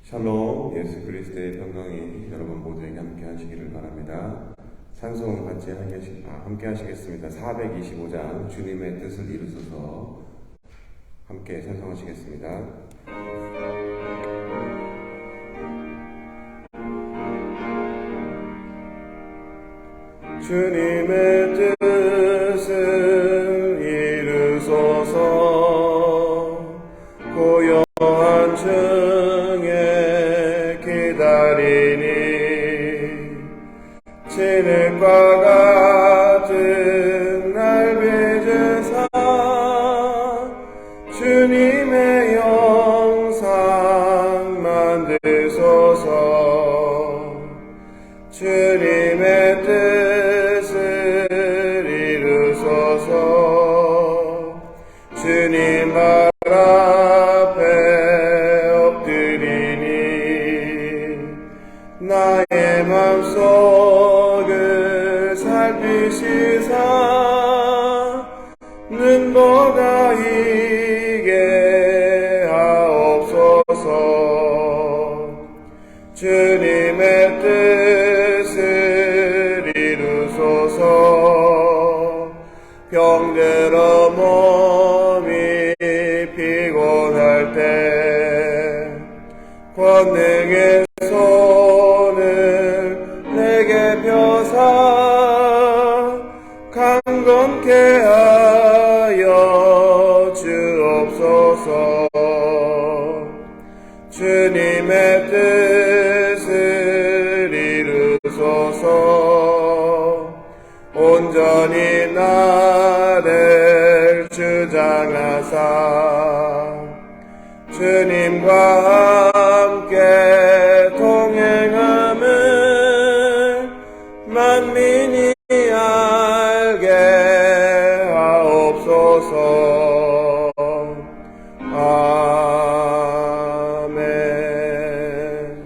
샬롬, 예수 그리스도의 평강이 여러분 모두에게 함께 하시기를 바랍니다. 찬송 같이 함께 하시겠습니다. 425장 주님의 뜻을 이루소서 함께 찬송하시겠습니다. 주님의 뜻을 이루소서 고요한 중에 기다리니 진흙과 같은 날 빚으사 주님의 영상 만드소서. 주님의 뜻을 이루소서. 주님 말 앞에 엎드리니 나의 맘속을 살피시사 눈보가 이게 하옵소서. 주님의 뜻을 이루소서. 병들어 몸이 피곤할 때 권능의 손을 내게 펴사 강건케 하여 주옵소서. 주님의 뜻을 이루소서. 온전히 나를 주장하사 주님과 함께 동행함을 만민이 알게 하옵소서. 아멘.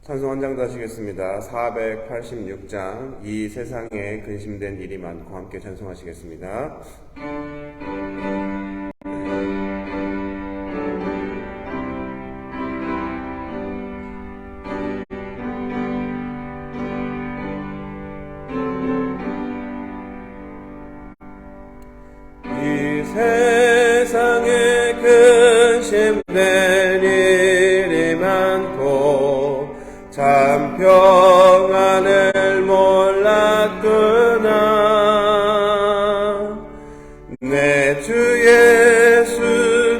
찬송 한 장 더 하시겠습니다. 486장 이 세상에 근심된 일이 많고 함께 찬송하시겠습니다. 이 세상에 근심된 일이 많고 참 평안을 몰랐구나. 내 주 예수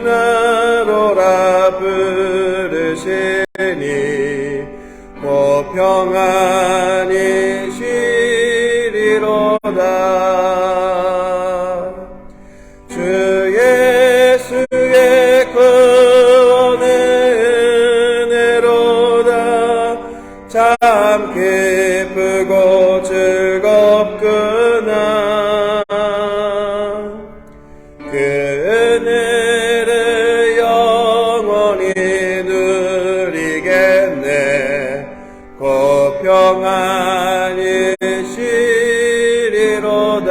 나로라 부르시니 곧 평안이 시리로다. 주 예수의 구원의 은혜로다. 참 기쁘고 즐겁구나. 그 은혜를 영원히 누리겠네. 곧 평안이 시리로다.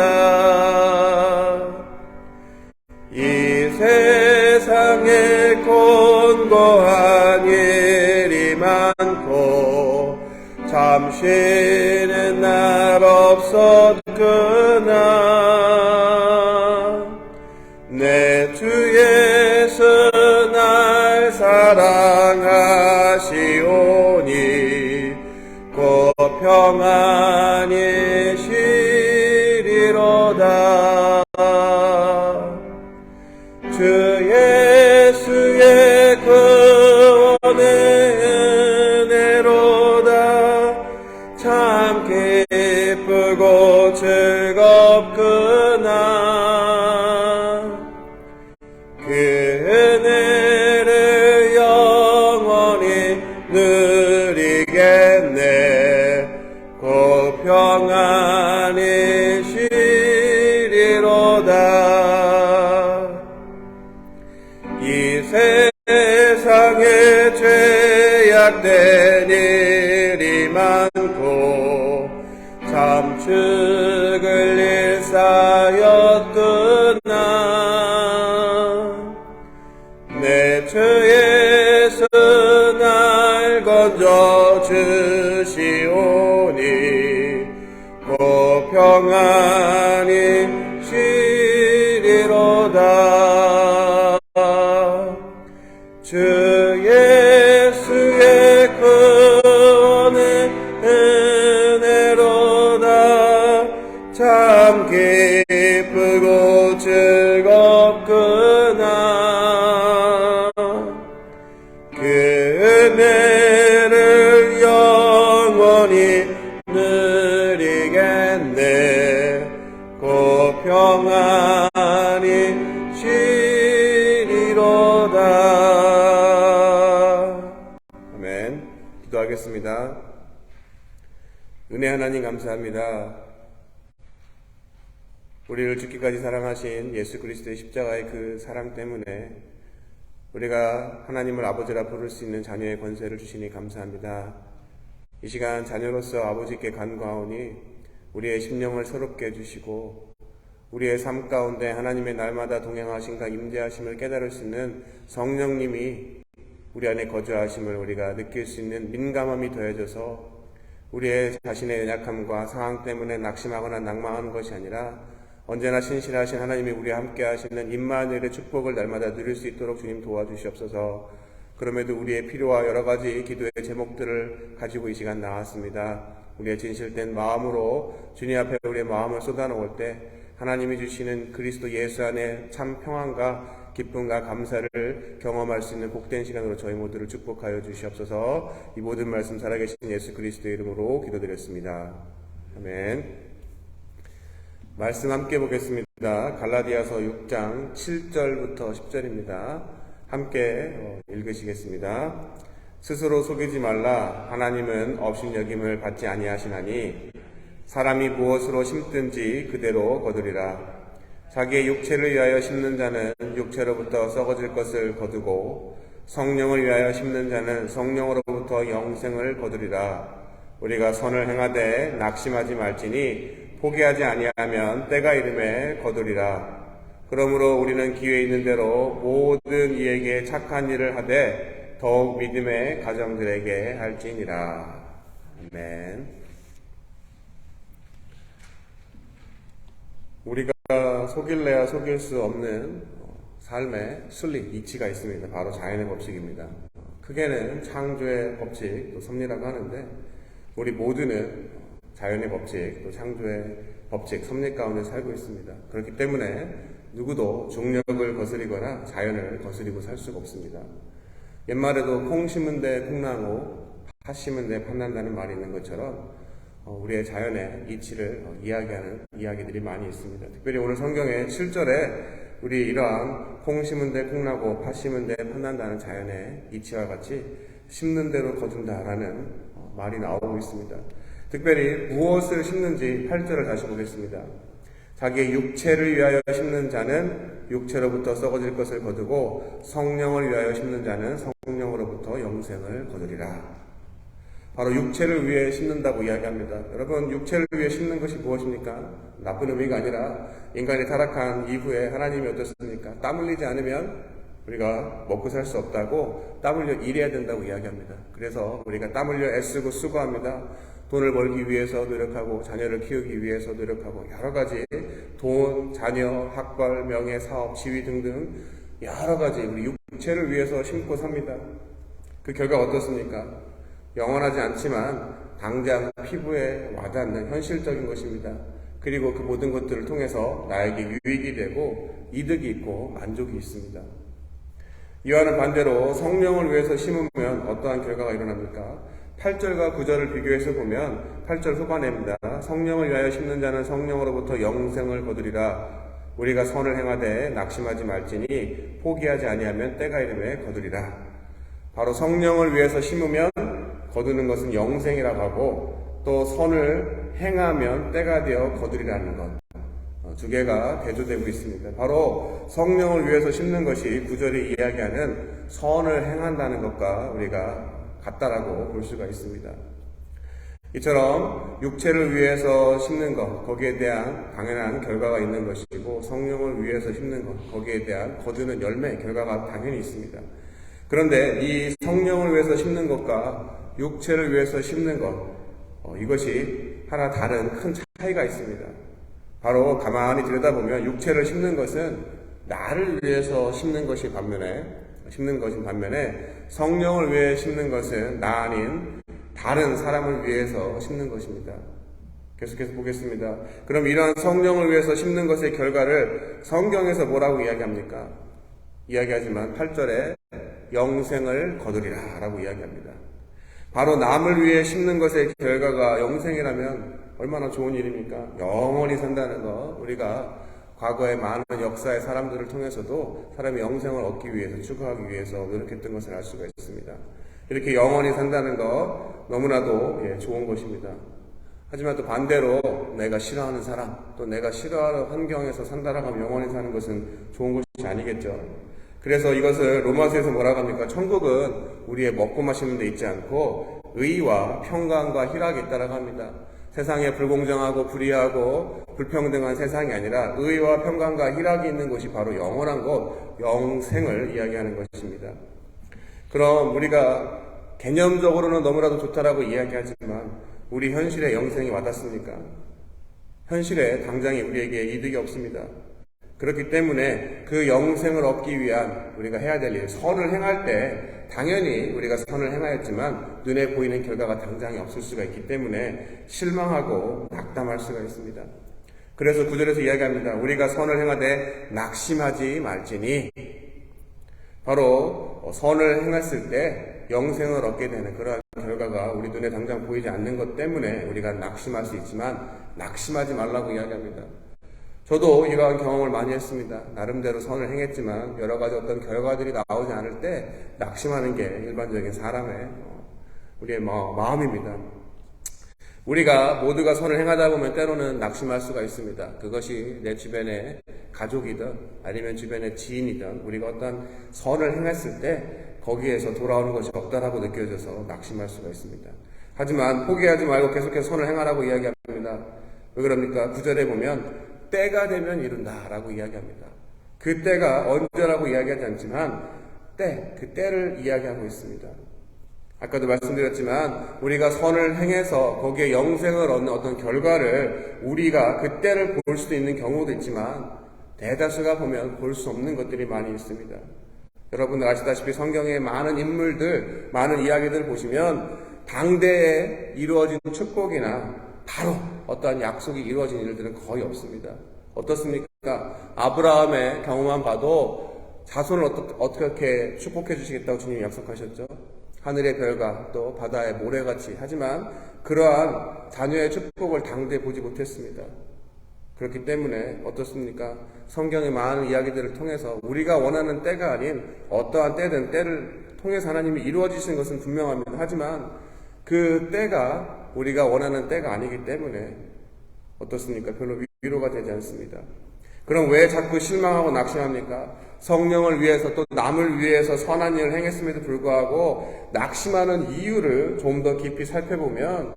이 세상에 곤고한 일이 많고 잠시는 날 없었구나. 내 주 예수 날 사랑하시오니 곧 평안이 시리로다. 주 예수의 구원의 은혜로다. 참 기쁘고 즐겁구나. 그 은혜를 영원히 누리겠네. 곧 평안이 시리로다. 이 세상에 죄악된 일이 많고 참 죽을 일 쌓였구나. 내 주 예수 날 건져 주시오니 곧 평안히 쉬리로다. 주 예수의 구원의 은혜로다. 참 기쁘고 즐겁구나. 그 은혜를 영원히 누리겠네. 곧 평안히 쉬리로다. 아멘. 기도하겠습니다. 은혜 하나님 감사합니다. 우리를 죽기까지 사랑하신 예수 그리스도의 십자가의 그 사랑 때문에 우리가 하나님을 아버지라 부를 수 있는 자녀의 권세를 주시니 감사합니다. 이 시간 자녀로서 아버지께 간구하오니 우리의 심령을 새롭게 해주시고 우리의 삶 가운데 하나님의 날마다 동행하심과 임재하심을 깨달을 수 있는 성령님이 우리 안에 거주하심을 우리가 느낄 수 있는 민감함이 더해져서 우리의 자신의 연약함과 상황 때문에 낙심하거나 낭망하는 것이 아니라 언제나 신실하신 하나님이 우리와 함께 하시는 임마누엘의 축복을 날마다 누릴 수 있도록 주님 도와주시옵소서. 그럼에도 우리의 필요와 여러 가지 기도의 제목들을 가지고 이 시간 나왔습니다. 우리의 진실된 마음으로 주님 앞에 우리의 마음을 쏟아놓을 때 하나님이 주시는 그리스도 예수 안에 참 평안과 기쁨과 감사를 경험할 수 있는 복된 시간으로 저희 모두를 축복하여 주시옵소서. 이 모든 말씀 살아계신 예수 그리스도의 이름으로 기도드렸습니다. 아멘. 말씀 함께 보겠습니다. 갈라디아서 6장 7절부터 10절입니다. 함께 읽으시겠습니다. 스스로 속이지 말라. 하나님은 업신여김을 받지 아니하시나니 사람이 무엇으로 심든지 그대로 거두리라. 자기의 육체를 위하여 심는 자는 육체로부터 썩어질 것을 거두고 성령을 위하여 심는 자는 성령으로부터 영생을 거두리라. 우리가 선을 행하되 낙심하지 말지니 포기하지 아니하면 때가 이름에 거두리라. 그러므로 우리는 기회 있는 대로 모든 이에게 착한 일을 하되 더욱 믿음의 가정들에게 할지니라. 아멘. 우리가 속일래야 속일 수 없는 삶의 순리, 이치가 있습니다. 바로 자연의 법칙입니다. 크게는 창조의 법칙, 또 섭리라고 하는데 우리 모두는 자연의 법칙, 또 창조의 법칙, 섭리 가운데 살고 있습니다. 그렇기 때문에 누구도 중력을 거스리거나 자연을 거스리고 살 수가 없습니다. 옛말에도 콩 심은 데 콩나고 팥 심은 데 팥난다는 말이 있는 것처럼 우리의 자연의 이치를 이야기하는 이야기들이 많이 있습니다. 특별히 오늘 성경의 7절에 우리 이러한 콩 심은 데 콩나고 팥 심은 데 팥난다는 자연의 이치와 같이 심는 대로 거둔다라는 말이 나오고 있습니다. 특별히 무엇을 심는지 8절을 다시 보겠습니다. 자기의 육체를 위하여 심는 자는 육체로부터 썩어질 것을 거두고 성령을 위하여 심는 자는 성령으로부터 영생을 거두리라. 바로 육체를 위해 심는다고 이야기합니다. 여러분, 육체를 위해 심는 것이 무엇입니까? 나쁜 의미가 아니라 인간이 타락한 이후에 하나님이 어떻습니까? 땀 흘리지 않으면 우리가 먹고 살 수 없다고 땀 흘려 일해야 된다고 이야기합니다. 그래서 우리가 땀 흘려 애쓰고 수고합니다. 돈을 벌기 위해서 노력하고 자녀를 키우기 위해서 노력하고 여러 가지 돈, 자녀, 학벌, 명예, 사업, 지위 등등 여러 가지 우리 육체를 위해서 심고 삽니다. 그 결과 어떻습니까? 영원하지 않지만 당장 피부에 와닿는 현실적인 것입니다. 그리고 그 모든 것들을 통해서 나에게 유익이 되고 이득이 있고 만족이 있습니다. 이와는 반대로 성령을 위해서 심으면 어떠한 결과가 일어납니까? 8절과 9절을 비교해서 보면 8절 후반입니다. 성령을 위하여 심는 자는 성령으로부터 영생을 거두리라. 우리가 선을 행하되 낙심하지 말지니 포기하지 아니하면 때가 이름에 거두리라. 바로 성령을 위해서 심으면 거두는 것은 영생이라고 하고 또 선을 행하면 때가 되어 거두리라는 것. 두 개가 대조되고 있습니다. 바로 성령을 위해서 심는 것이 9절이 이야기하는 선을 행한다는 것과 우리가 같다라고 볼 수가 있습니다. 이처럼 육체를 위해서 심는 것, 거기에 대한 당연한 결과가 있는 것이고, 성령을 위해서 심는 것, 거기에 대한 거두는 열매, 결과가 당연히 있습니다. 그런데 이 성령을 위해서 심는 것과 육체를 위해서 심는 것, 이것이 하나 다른 큰 차이가 있습니다. 바로 가만히 들여다보면 육체를 심는 것은 나를 위해서 심는 것인 반면에 성령을 위해 심는 것은 나 아닌 다른 사람을 위해서 심는 것입니다. 계속해서 보겠습니다. 그럼 이러한 성령을 위해서 심는 것의 결과를 성경에서 뭐라고 이야기합니까? 이야기하지만 8절에 영생을 거두리라 라고 이야기합니다. 바로 남을 위해 심는 것의 결과가 영생이라면 얼마나 좋은 일입니까? 영원히 산다는 것, 우리가 과거의 많은 역사의 사람들을 통해서도 사람이 영생을 얻기 위해서, 추구하기 위해서 노력했던 것을 알 수가 있습니다. 이렇게 영원히 산다는 것 너무나도 좋은 것입니다. 하지만 또 반대로 내가 싫어하는 사람, 또 내가 싫어하는 환경에서 산다라고 하면 영원히 사는 것은 좋은 것이 아니겠죠. 그래서 이것을 로마서에서 뭐라고 합니까? 천국은 우리의 먹고 마시는 데 있지 않고 의와 평강과 희락이 있다라고 합니다. 세상에 불공정하고 불의하고 불평등한 세상이 아니라 의와 평강과 희락이 있는 곳이 바로 영원한 곳, 영생을 이야기하는 것입니다. 그럼 우리가 개념적으로는 너무나도 좋다라고 이야기하지만 우리 현실에 영생이 와닿습니까? 현실에 당장에 우리에게 이득이 없습니다. 그렇기 때문에 그 영생을 얻기 위한 우리가 해야 될 일, 선을 행할 때 당연히 우리가 선을 행하였지만 눈에 보이는 결과가 당장에 없을 수가 있기 때문에 실망하고 낙담할 수가 있습니다. 그래서 9절에서 이야기합니다. 우리가 선을 행하되 낙심하지 말지니, 바로 선을 행했을 때 영생을 얻게 되는 그러한 결과가 우리 눈에 당장 보이지 않는 것 때문에 우리가 낙심할 수 있지만 낙심하지 말라고 이야기합니다. 저도 이러한 경험을 많이 했습니다. 나름대로 선을 행했지만 여러 가지 어떤 결과들이 나오지 않을 때 낙심하는 게 일반적인 사람의 우리의 마음입니다. 우리가 모두가 선을 행하다 보면 때로는 낙심할 수가 있습니다. 그것이 내 주변의 가족이든 아니면 주변의 지인이든 우리가 어떤 선을 행했을 때 거기에서 돌아오는 것이 없다라고 느껴져서 낙심할 수가 있습니다. 하지만 포기하지 말고 계속해서 선을 행하라고 이야기합니다. 왜 그럽니까? 9절에 보면 때가 되면 이룬다 라고 이야기합니다. 그 때가 언제라고 이야기하지 않지만 그 때를 이야기하고 있습니다. 아까도 말씀드렸지만 우리가 선을 행해서 거기에 영생을 얻는 어떤 결과를 우리가 그 때를 볼 수도 있는 경우도 있지만 대다수가 보면 볼 수 없는 것들이 많이 있습니다. 여러분들 아시다시피 성경의 많은 인물들, 많은 이야기들 보시면 당대에 이루어진 축복이나 바로 어떠한 약속이 이루어진 일들은 거의 없습니다. 어떻습니까? 아브라함의 경우만 봐도 자손을 어떻게 축복해 주시겠다고 주님이 약속하셨죠? 하늘의 별과 또 바다의 모래같이. 하지만 그러한 자녀의 축복을 당대에 보지 못했습니다. 그렇기 때문에 어떻습니까? 성경의 많은 이야기들을 통해서 우리가 원하는 때가 아닌 어떠한 때든 때를 통해서 하나님이 이루어지시는 것은 분명합니다. 하지만 그 때가 우리가 원하는 때가 아니기 때문에 어떻습니까? 별로 위로가 되지 않습니다. 그럼 왜 자꾸 실망하고 낙심합니까? 성령을 위해서 또 남을 위해서 선한 일을 행했음에도 불구하고 낙심하는 이유를 좀 더 깊이 살펴보면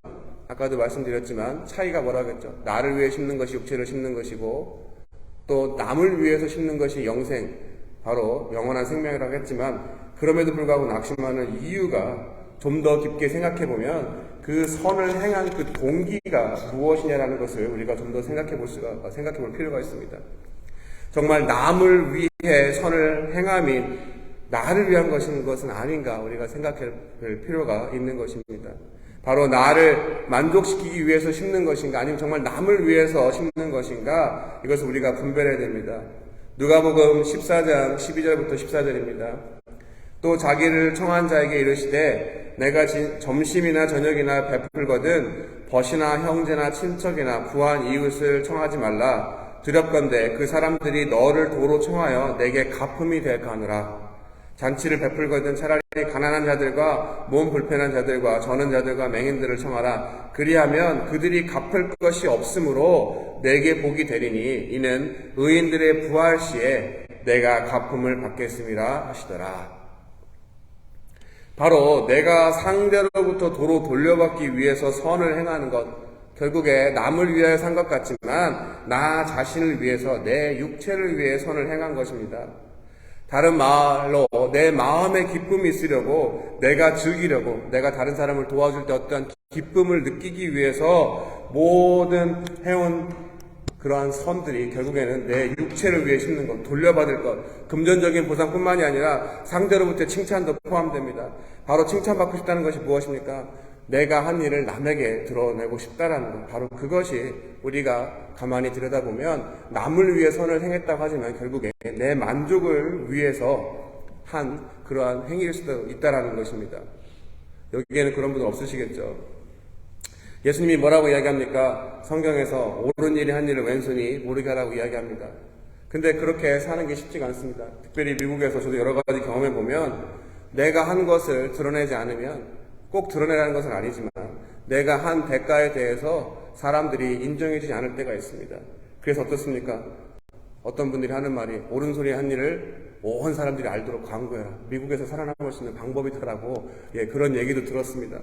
아까도 말씀드렸지만 차이가 뭐라겠죠? 나를 위해 심는 것이 육체를 심는 것이고 또 남을 위해서 심는 것이 영생, 바로 영원한 생명이라고 했지만 그럼에도 불구하고 낙심하는 이유가 좀 더 깊게 생각해보면 그 선을 행한 그 동기가 무엇이냐라는 것을 우리가 좀 더 생각해 볼 필요가 있습니다. 정말 남을 위해 선을 행함이 나를 위한 것은 아닌가 우리가 생각해 볼 필요가 있는 것입니다. 바로 나를 만족시키기 위해서 심는 것인가 아니면 정말 남을 위해서 심는 것인가 이것을 우리가 분별해야 됩니다. 누가복음 14장 12절부터 14절입니다. 또 자기를 청한 자에게 이르시되 내가 점심이나 저녁이나 베풀거든 벗이나 형제나 친척이나 부한 이웃을 청하지 말라. 두렵건대 그 사람들이 너를 도로 청하여 내게 갚음이 될까 하느라. 잔치를 베풀거든 차라리 가난한 자들과 몸 불편한 자들과 저는 자들과 맹인들을 청하라. 그리하면 그들이 갚을 것이 없으므로 내게 복이 되리니 이는 의인들의 부활 시에 내가 갚음을 받겠음이라 하시더라. 바로 내가 상대로부터 도로 돌려받기 위해서 선을 행하는 것, 결국에 남을 위하여 산 것 같지만 나 자신을 위해서, 내 육체를 위해 선을 행한 것입니다. 다른 말로 내 마음에 기쁨이 있으려고, 내가 즐기려고, 내가 다른 사람을 도와줄 때 어떠한 기쁨을 느끼기 위해서 모든 해온 그러한 선들이 결국에는 내 육체를 위해 심는 것, 돌려받을 것, 금전적인 보상뿐만이 아니라 상대로부터 칭찬도 포함됩니다. 바로 칭찬받고 싶다는 것이 무엇입니까? 내가 한 일을 남에게 드러내고 싶다라는 것, 바로 그것이 우리가 가만히 들여다보면 남을 위해 선을 행했다고 하지만 결국에 내 만족을 위해서 한 그러한 행위일 수도 있다라는 것입니다. 여기에는 그런 분은 없으시겠죠. 예수님이 뭐라고 이야기합니까? 성경에서 옳은 일이 한 일을 왼손이 모르게 하라고 이야기합니다. 근데 그렇게 사는 게 쉽지가 않습니다. 특별히 미국에서 저도 여러 가지 경험해 보면 내가 한 것을 드러내지 않으면, 꼭 드러내라는 것은 아니지만 내가 한 대가에 대해서 사람들이 인정해 주지 않을 때가 있습니다. 그래서 어떻습니까? 어떤 분들이 하는 말이, 옳은 소리 한 일을 온 사람들이 알도록 광고해라. 미국에서 살아남을 수 있는 방법이더라고. 그런 얘기도 들었습니다.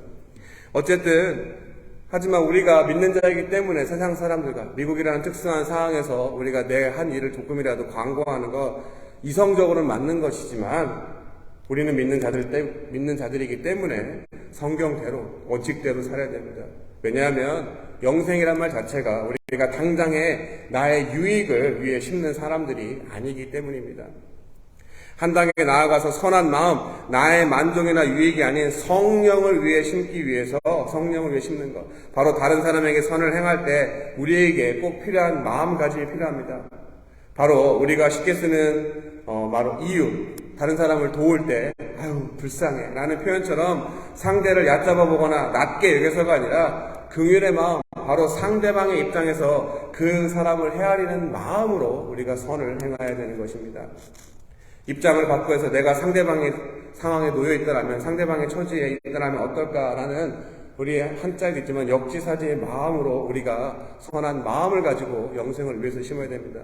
어쨌든 하지만 우리가 믿는 자이기 때문에 세상 사람들과 미국이라는 특수한 상황에서 우리가 내 한 일을 조금이라도 광고하는 것, 이성적으로는 맞는 것이지만 우리는 믿는 자들이기 때문에 성경대로, 원칙대로 살아야 됩니다. 왜냐하면 영생이란 말 자체가 우리가 당장의 나의 유익을 위해 심는 사람들이 아니기 때문입니다. 한 단계 나아가서 선한 마음, 나의 만족이나 유익이 아닌 성령을 위해 심기 위해서, 성령을 위해 심는 것, 바로 다른 사람에게 선을 행할 때 우리에게 꼭 필요한 마음가짐이 필요합니다. 바로 우리가 쉽게 쓰는 바로 이웃, 다른 사람을 도울 때 아유 불쌍해 라는 표현처럼 상대를 얕잡아 보거나 낮게 여겨서가 아니라 긍휼의 마음, 바로 상대방의 입장에서 그 사람을 헤아리는 마음으로 우리가 선을 행해야 되는 것입니다. 입장을 바꾸어서 내가 상대방의 상황에 놓여 있더라면, 상대방의 처지에 있더라면 어떨까라는 우리 한자도 있지만 역지사지의 마음으로 우리가 선한 마음을 가지고 영생을 위해서 심어야 됩니다.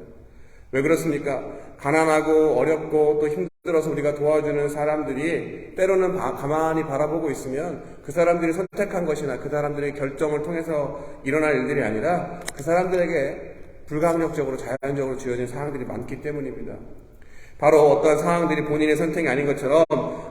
왜 그렇습니까? 가난하고 어렵고 또 힘들어서 우리가 도와주는 사람들이 때로는 가만히 바라보고 있으면 그 사람들이 선택한 것이나 그 사람들의 결정을 통해서 일어날 일들이 아니라 그 사람들에게 불가항력적으로 자연적으로 주어진 상황들이 많기 때문입니다. 바로 어떤 상황들이 본인의 선택이 아닌 것처럼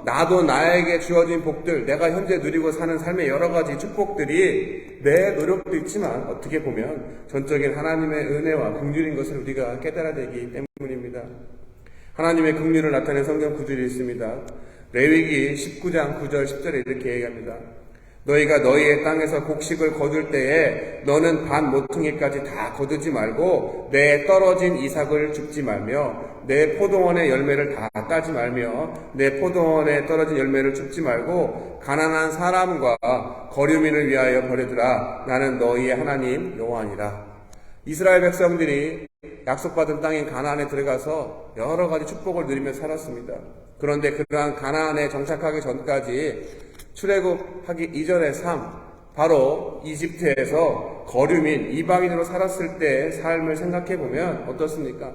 나도 나에게 주어진 복들, 내가 현재 누리고 사는 삶의 여러 가지 축복들이 내 노력도 있지만 어떻게 보면 전적인 하나님의 은혜와 긍휼인 것을 우리가 깨달아야 되기 때문입니다. 하나님의 긍휼을 나타낸 성경 구절이 있습니다. 레위기 19장 9절 10절에 이렇게 얘기합니다. 너희가 너희의 땅에서 곡식을 거둘 때에 너는 반 모퉁이까지 다 거두지 말고 내 떨어진 이삭을 줍지 말며 내 포도원의 열매를 다 따지 말며 내 포도원에 떨어진 열매를 줍지 말고 가난한 사람과 거류민을 위하여 버려두라. 나는 너희의 하나님 여호와니라. 이스라엘 백성들이 약속받은 땅인 가나안에 들어가서 여러 가지 축복을 누리며 살았습니다. 그런데 그러한 가나안에 정착하기 전까지 출애굽하기 이전의 삶, 바로 이집트에서 거류민, 이방인으로 살았을 때의 삶을 생각해 보면 어떻습니까?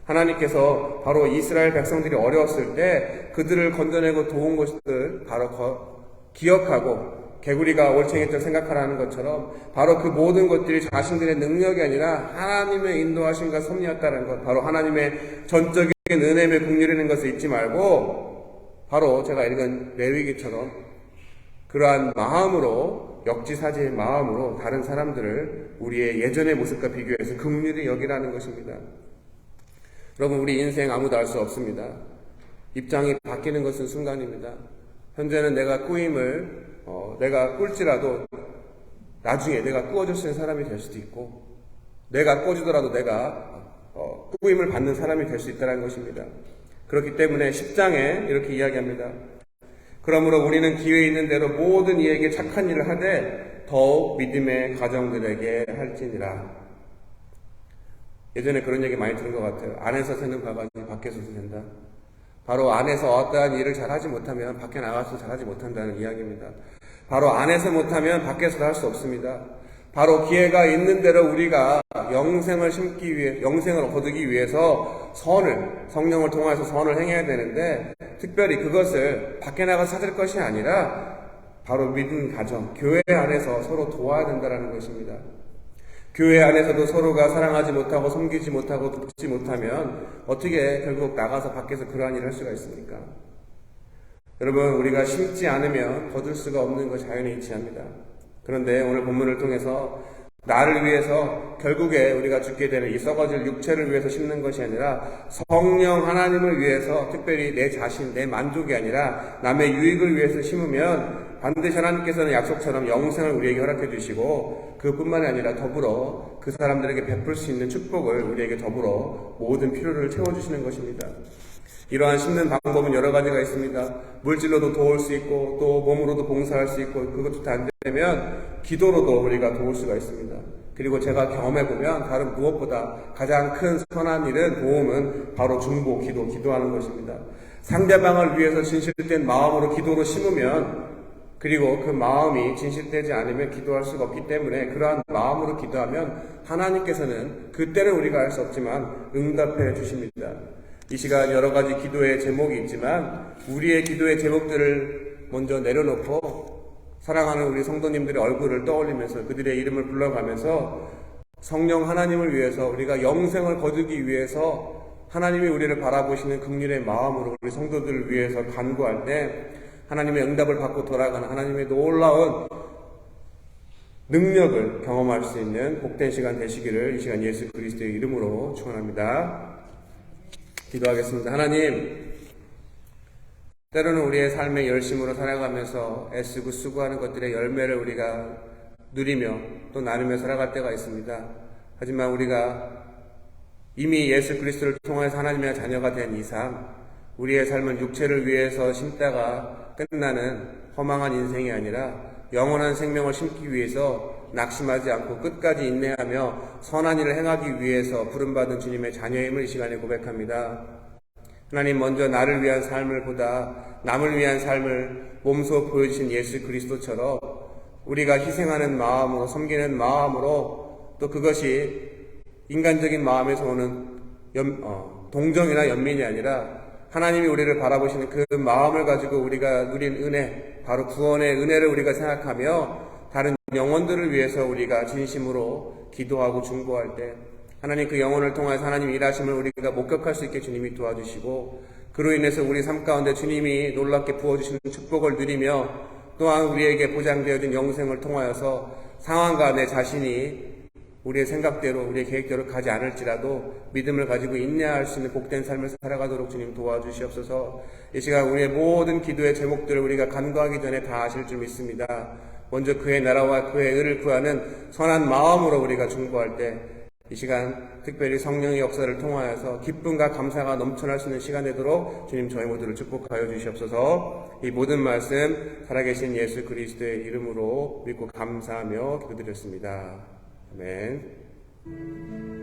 하나님께서 바로 이스라엘 백성들이 어려웠을 때 그들을 건져내고 도운 것들 바로 기억하고 개구리가 올챙이를 생각하라는 것처럼 바로 그 모든 것들이 자신들의 능력이 아니라 하나님의 인도하심과 섭리였다는 것, 바로 하나님의 전적인 은혜의 긍휼이라는 것을 잊지 말고 바로 제가 읽은 레위기처럼 그러한 마음으로, 역지사지의 마음으로 다른 사람들을 우리의 예전의 모습과 비교해서 긍휼히 여기라는 것입니다. 여러분, 우리 인생 아무도 알 수 없습니다. 입장이 바뀌는 것은 순간입니다. 현재는 내가 내가 꿀지라도 나중에 내가 꾸어줄 수 있는 사람이 될 수도 있고, 내가 꾸어주더라도 내가 꾸임을 받는 사람이 될 수 있다는 것입니다. 그렇기 때문에 10장에 이렇게 이야기합니다. 그러므로 우리는 기회 있는 대로 모든 이에게 착한 일을 하되 더욱 믿음의 가정들에게 할지니라. 예전에 그런 얘기 많이 들은 것 같아요. 안에서 새는 바가지 밖에서 샌다. 바로 안에서 어떠한 일을 잘하지 못하면 밖에 나가서 잘하지 못한다는 이야기입니다. 바로 안에서 못하면 밖에서도 할 수 없습니다. 바로 기회가 있는 대로 우리가 영생을 심기 위해, 영생을 거두기 위해서 성령을 통해서 선을 행해야 되는데, 특별히 그것을 밖에 나가서 찾을 것이 아니라 바로 믿음 가정, 교회 안에서 서로 도와야 된다는 것입니다. 교회 안에서도 서로가 사랑하지 못하고 섬기지 못하고 돕지 못하면 어떻게 결국 나가서 밖에서 그러한 일을 할 수가 있습니까? 여러분, 우리가 심지 않으면 거둘 수가 없는 것 자연히 일치합니다. 그런데 오늘 본문을 통해서 나를 위해서 결국에 우리가 죽게 되는 이 썩어질 육체를 위해서 심는 것이 아니라 성령 하나님을 위해서, 특별히 내 자신, 내 만족이 아니라 남의 유익을 위해서 심으면 반드시 하나님께서는 약속처럼 영생을 우리에게 허락해 주시고, 그뿐만이 아니라 더불어 그 사람들에게 베풀 수 있는 축복을 우리에게 더불어 모든 필요를 채워주시는 것입니다. 이러한 심는 방법은 여러 가지가 있습니다. 물질로도 도울 수 있고, 또 몸으로도 봉사할 수 있고, 그것도 다 안 되면 기도로도 우리가 도울 수가 있습니다. 그리고 제가 경험해보면 다른 무엇보다 가장 큰 선한 일은, 도움은 바로 중보, 기도하는 것입니다. 상대방을 위해서 진실된 마음으로 기도로 심으면, 그리고 그 마음이 진실되지 않으면 기도할 수가 없기 때문에, 그러한 마음으로 기도하면 하나님께서는 그때는 우리가 알 수 없지만 응답해 주십니다. 이 시간 여러 가지 기도의 제목이 있지만, 우리의 기도의 제목들을 먼저 내려놓고 사랑하는 우리 성도님들의 얼굴을 떠올리면서 그들의 이름을 불러가면서 성령 하나님을 위해서, 우리가 영생을 거두기 위해서 하나님이 우리를 바라보시는 긍휼의 마음으로 우리 성도들을 위해서 간구할 때 하나님의 응답을 받고 돌아가는 하나님의 놀라운 능력을 경험할 수 있는 복된 시간 되시기를 이 시간 예수 그리스도의 이름으로 축원합니다. 기도하겠습니다. 하나님, 때로는 우리의 삶의 열심으로 살아가면서 애쓰고 수고하는 것들의 열매를 우리가 누리며 또 나누며 살아갈 때가 있습니다. 하지만 우리가 이미 예수 그리스도를 통해서 하나님의 자녀가 된 이상, 우리의 삶은 육체를 위해서 심다가 끝나는 허망한 인생이 아니라 영원한 생명을 심기 위해서 낙심하지 않고 끝까지 인내하며 선한 일을 행하기 위해서 부름받은 주님의 자녀임을 이 시간에 고백합니다. 하나님, 먼저 나를 위한 삶을 보다 남을 위한 삶을 몸소 보여주신 예수 그리스도처럼 우리가 희생하는 마음으로, 섬기는 마음으로, 또 그것이 인간적인 마음에서 오는 동정이나 연민이 아니라 하나님이 우리를 바라보시는 그 마음을 가지고 우리가 누린 은혜, 바로 구원의 은혜를 우리가 생각하며 다른 영혼들을 위해서 우리가 진심으로 기도하고 중보할 때 하나님, 그 영혼을 통해서 하나님 일하심을 우리가 목격할 수 있게 주님이 도와주시고, 그로 인해서 우리 삶 가운데 주님이 놀랍게 부어주시는 축복을 누리며 또한 우리에게 보장되어진 영생을 통하여서 상황과 내 자신이 우리의 생각대로, 우리의 계획대로 가지 않을지라도 믿음을 가지고 인내할 수 있는 복된 삶을 살아가도록 주님 도와주시옵소서. 이 시간 우리의 모든 기도의 제목들을 우리가 간구하기 전에 다 아실 줄 믿습니다. 먼저 그의 나라와 그의 의를 구하는 선한 마음으로 우리가 중보할 때 이 시간 특별히 성령의 역사를 통하여서 기쁨과 감사가 넘쳐날 수 있는 시간 되도록 주님 저희 모두를 축복하여 주시옵소서. 이 모든 말씀 살아계신 예수 그리스도의 이름으로 믿고 감사하며 기도드렸습니다. 아멘.